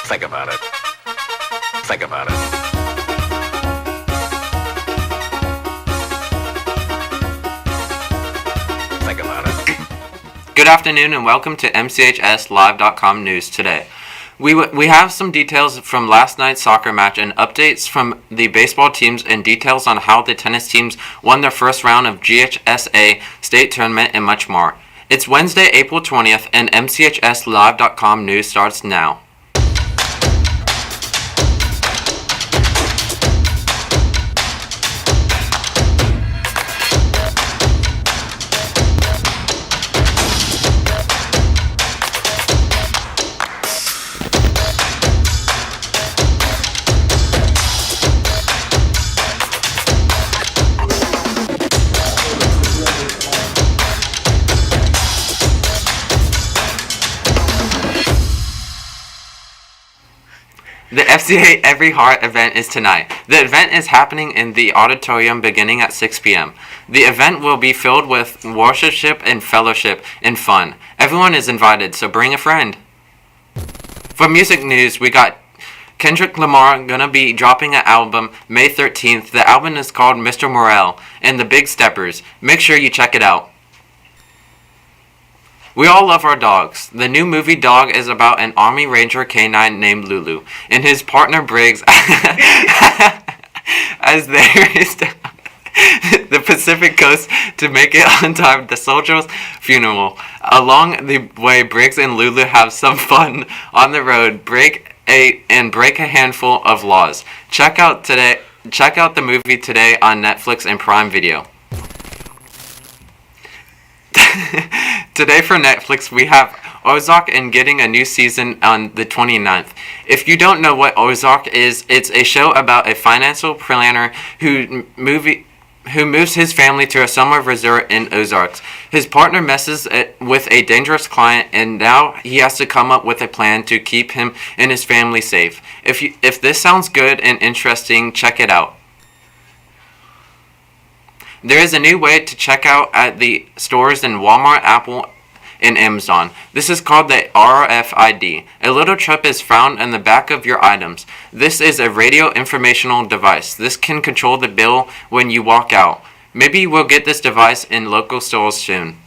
Think about it. Think about it. Think about it. Good afternoon and welcome to MCHSLive.com News today. We have some details from last night's soccer match and updates from the baseball teams and details on how the tennis teams won their first round of GHSA state tournament and much more. It's Wednesday, April 20th and MCHSLive.com News starts now. The FCA Every Heart event is tonight. The event is happening in the auditorium beginning at 6 p.m. The event will be filled with worshipship and fellowship and fun. Everyone is invited, so bring a friend. For music news, we got Kendrick Lamar gonna be dropping an album May 13th. The album is called Mr. Morale and the Big Steppers. Make sure you check it out. We all love our dogs. The new movie Dog is about an Army Ranger canine named Lulu and his partner Briggs as they race down the Pacific coast to make it on time to the soldier's funeral. Along the way, Briggs and Lulu have some fun on the road, break a handful of laws. Check out the movie today on Netflix and Prime Video. Today for Netflix, we have Ozark and getting a new season on the 29th. If you don't know what Ozark is, it's a show about a financial planner who moves his family to a summer resort in Ozarks. His partner messes with a dangerous client, and now he has to come up with a plan to keep him and his family safe. If this sounds good and interesting, check it out. There is a new way to check out at the stores in Walmart, Apple, and Amazon. This is called the RFID. A little chip is found in the back of your items. This is a radio informational device. This can control the bill when you walk out. Maybe we'll get this device in local stores soon.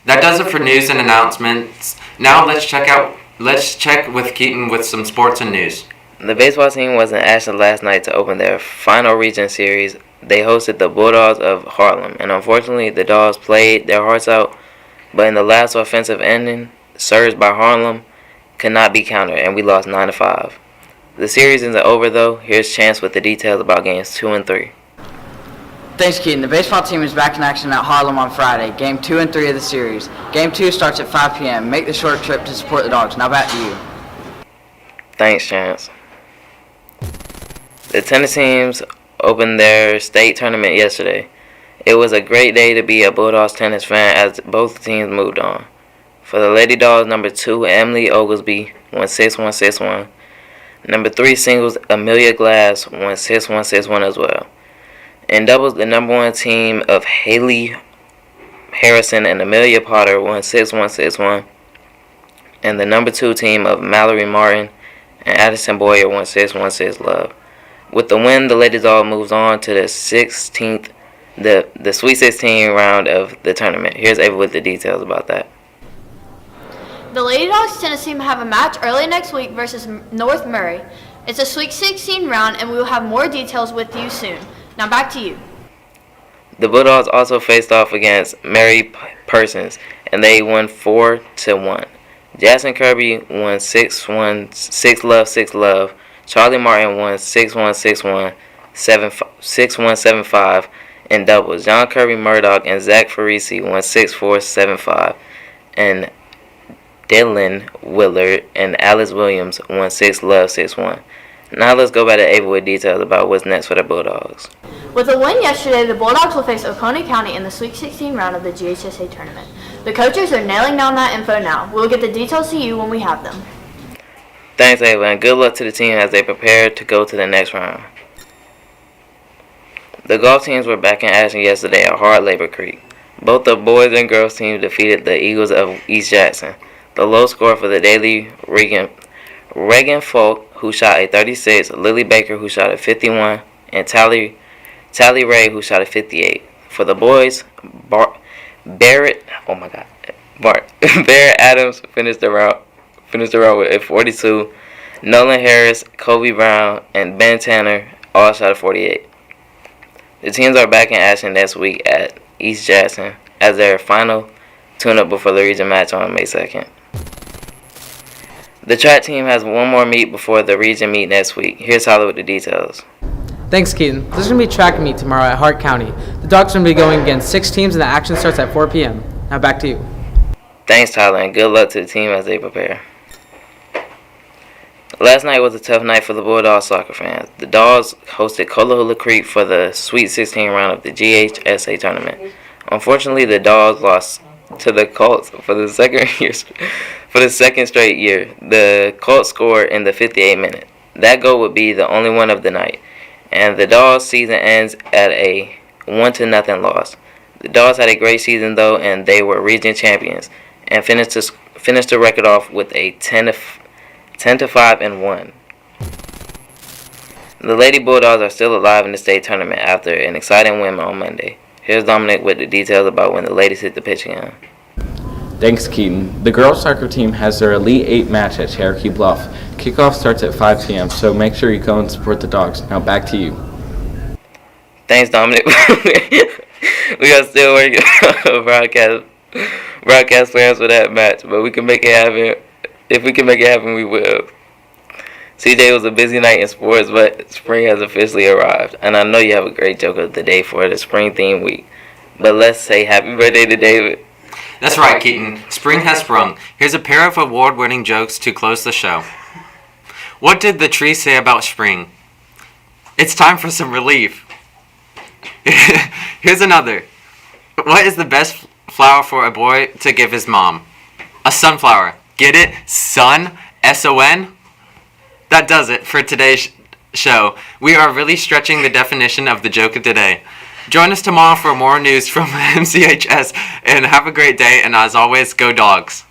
That does it for news and announcements. Now let's check with Keaton with some sports and news. The baseball team was in Ashland last night to open their final region series. They hosted the Bulldogs of Harlem, and unfortunately the Dogs played their hearts out, but in the last offensive inning, surged by Harlem could not be countered, and we lost 9-5. The series isn't over though. Here's Chance with the details about games 2 and 3. Thanks, Keaton. The baseball team is back in action at Harlem on Friday, game 2 and 3 of the series. Game 2 starts at 5 p.m. Make the short trip to support the Dogs. Now back to you. Thanks, Chance. The tennis teams opened their state tournament yesterday. It was a great day to be a Bulldogs tennis fan as both teams moved on. For the Lady Dogs, number 2, Emily Oglesby won 6-1, 6-1. Number 3 singles, Amelia Glass won 6-1, 6-1 as well. In doubles, the number 1 team of Haley Harrison and Amelia Potter won 6-1, 6-1. And the number 2 team of Mallory Martin and Addison Boyer won 6-1, 6-love. With the win, the Lady Dog moves on to the 16th, the Sweet 16 round of the tournament. Here's Ava with the details about that. The Lady Dogs tennis team have a match early next week versus North Murray. It's a Sweet 16 round, and we will have more details with you soon. Now back to you. The Bulldogs also faced off against Mary Persons, and they won 4-1. Jackson Kirby won 6-1, 6-love, 6-love. Charlie Martin won 6-1, 6-1, 6-1, 7-5 in doubles. John Kirby Murdoch and Zach Farisi won 6-4, 7-5. And Dylan Willard and Alice Williams won 6-love, 6-1. Now let's go back to Ava with details about what's next for the Bulldogs. With a win yesterday, the Bulldogs will face Oconee County in the Sweet 16 round of the GHSA tournament. The coaches are nailing down that info now. We'll get the details to you when we have them. Thanks, Ava, and good luck to the team as they prepare to go to the next round. The golf teams were back in action yesterday at Hard Labor Creek. Both the boys and girls teams defeated the Eagles of East Jackson. The low score for the daily Reagan Folk, who shot a 36, Lily Baker, who shot a 51, and Tally Ray, who shot a 58. For the boys, Barrett Adams finished the round with a 42. Nolan Harris, Kobe Brown, and Ben Tanner all shot a 48. The teams are back in action next week at East Jackson as their final tune-up before the region match on May 2nd. The track team has one more meet before the region meet next week. Here's Tyler with the details. Thanks, Keaton. There's going to be track meet tomorrow at Hart County. The Dogs are going to be going against 6 teams, and the action starts at 4 p.m. Now back to you. Thanks, Tyler, and good luck to the team as they prepare. Last night was a tough night for the Bulldogs soccer fans. The Dogs hosted Colahula Creek for the Sweet 16 round of the GHSA tournament. Unfortunately, the Dogs lost to the Colts for the second straight year. The Colts scored in the 58th minute. That goal would be the only one of the night, and the Dogs' season ends at a 1-0 loss. The Dogs had a great season though, and they were region champions and finished the record off with a 10-5-1. The Lady Bulldogs are still alive in the state tournament after an exciting win on Monday. Here's Dominic with the details about when the ladies hit the pitch again. Thanks, Keaton. The girls soccer team has their Elite 8 match at Cherokee Bluff. Kickoff starts at 5 p.m., so make sure you go and support the Dogs. Now back to you. Thanks, Dominic. We are still working on broadcast plans for that match, but we can make it happen. If we can make it happen, we will. CJ, was a busy night in sports, but spring has officially arrived. And I know you have a great joke of the day for the spring theme week. But let's say happy birthday to David. That's right, Keaton. Spring has sprung. Here's a pair of award-winning jokes to close the show. What did the tree say about spring? It's time for some relief. Here's another. What is the best flower for a boy to give his mom? A sunflower. Get it? Sun? S-O-N? That does it for today's show. We are really stretching the definition of the joke of today. Join us tomorrow for more news from MCHS, and have a great day, and as always, go Dogs.